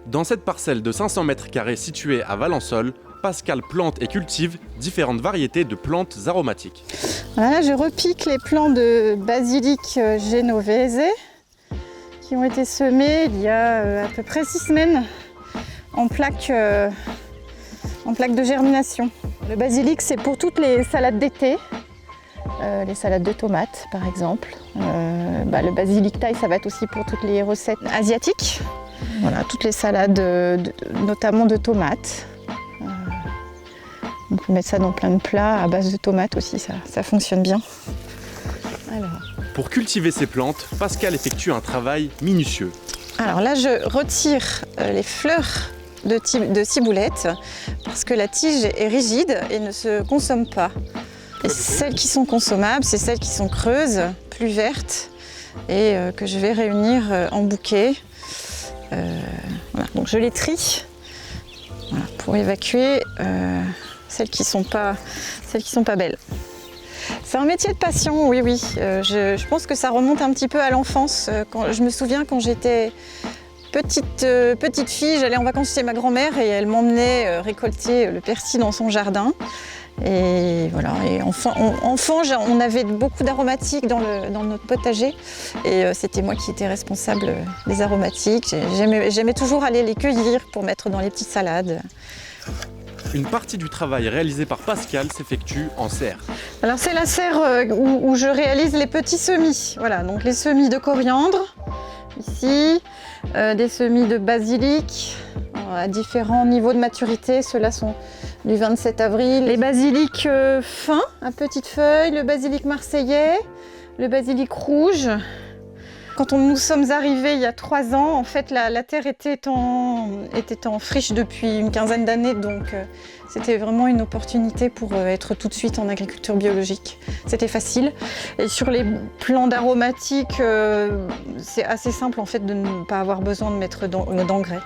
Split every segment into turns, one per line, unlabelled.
Dans cette parcelle de 500 m² située à Valençol, Pascal plante et cultive différentes variétés de plantes aromatiques.
Voilà, je repique les plants de basilic genovese qui ont été semés il y a à peu près 6 semaines en plaque de germination. Le basilic, c'est pour toutes les salades d'été, les salades de tomates par exemple. Le basilic thaï, ça va être aussi pour toutes les recettes asiatiques. Voilà, toutes les salades, notamment de tomates. On peut mettre ça dans plein de plats à base de tomates aussi, ça fonctionne bien. Alors.
Pour cultiver ces plantes, Pascal effectue un travail minutieux.
Alors là, je retire les fleurs de ciboulette parce que la tige est rigide et ne se consomme pas. Et celles qui sont consommables, c'est celles qui sont creuses, plus vertes et que je vais réunir en bouquet. Voilà. Donc je les trie pour évacuer celles qui sont pas belles. C'est un métier de passion, oui. Je pense que ça remonte un petit peu à l'enfance. Je me souviens quand j'étais petite fille, j'allais en vacances chez ma grand-mère et elle m'emmenait récolter le persil dans son jardin. Et voilà. Et enfant, on avait beaucoup d'aromatiques dans notre potager et c'était moi qui étais responsable des aromatiques. J'aimais toujours aller les cueillir pour mettre dans les petites salades.
Une partie du travail réalisé par Pascal s'effectue en serre.
Alors c'est la serre où je réalise les petits semis. Voilà, donc les semis de coriandre, ici, des semis de basilic à différents niveaux de maturité. Ceux-là sont du 27 avril. Les basilics fins, à petites feuilles, le basilic marseillais, le basilic rouge. Quand nous sommes arrivés il y a 3 ans, en fait, la terre était en friche depuis une quinzaine d'années, donc c'était vraiment une opportunité pour être tout de suite en agriculture biologique. C'était facile. Et sur les plants d'aromatiques, c'est assez simple en fait de ne pas avoir besoin de mettre d'engrais.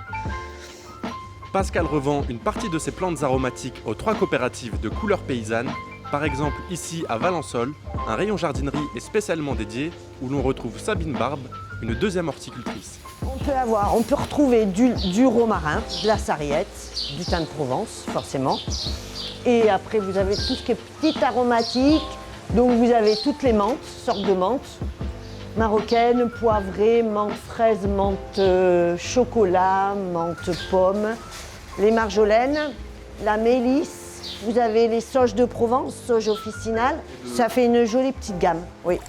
Pascal revend une partie de ses plantes aromatiques aux 3 coopératives de couleurs paysannes. Par exemple, ici à Valençol, un rayon jardinerie est spécialement dédié où l'on retrouve Sabine Barbe, une deuxième horticultrice.
On peut retrouver du romarin, de la sarriette, du thym de Provence, forcément. Et après, vous avez tout ce qui est petite aromatique. Donc, vous avez toutes les menthes, sortes de menthes, marocaines, poivrées, menthe fraise, menthe chocolat, menthe pomme, les marjolaines, la mélisse. Vous avez les sauges de Provence, sauge officinale. Ça fait une jolie petite gamme, oui.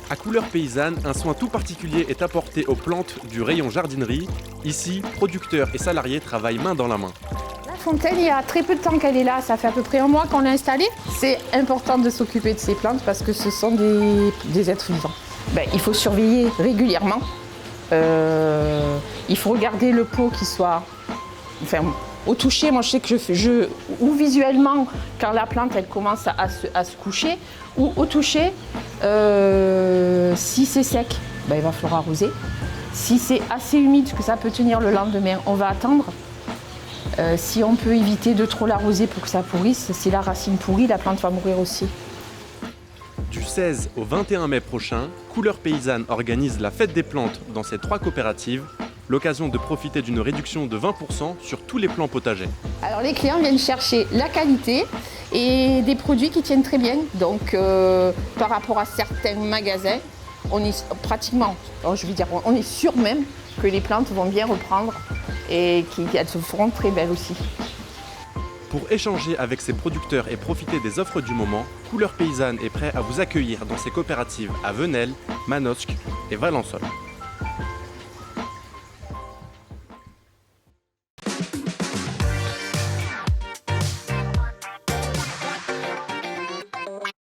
À Couleurs Paysannes, un soin tout particulier est apporté aux plantes du rayon jardinerie. Ici, producteurs et salariés travaillent main dans la main.
La fontaine, il y a très peu de temps qu'elle est là, ça fait à peu près 1 mois qu'on l'a installée. C'est important de s'occuper de ces plantes parce que ce sont des êtres vivants. Il faut surveiller régulièrement. Il faut regarder le pot qui soit... au toucher, moi je sais que ou visuellement, quand la plante elle commence à se coucher, ou au toucher, si c'est sec, il va falloir arroser. Si c'est assez humide, que ça peut tenir le lendemain, on va attendre. Si on peut éviter de trop l'arroser pour que ça pourrisse, si la racine pourrit, la plante va mourir aussi.
Du 16 au 21 mai prochain, Couleurs Paysannes organise la fête des plantes dans ces 3 coopératives. L'occasion de profiter d'une réduction de 20% sur tous les plants potagers. Alors les clients viennent chercher la qualité et des produits qui tiennent très bien. Donc par rapport à certains magasins, on est pratiquement, on est sûr même que les plantes vont bien reprendre et qu'elles se feront très belles aussi. Pour échanger avec ses producteurs et profiter des offres du moment, Couleurs Paysannes est prêt à vous accueillir dans ses coopératives à Venelle, Manosque et Valençol.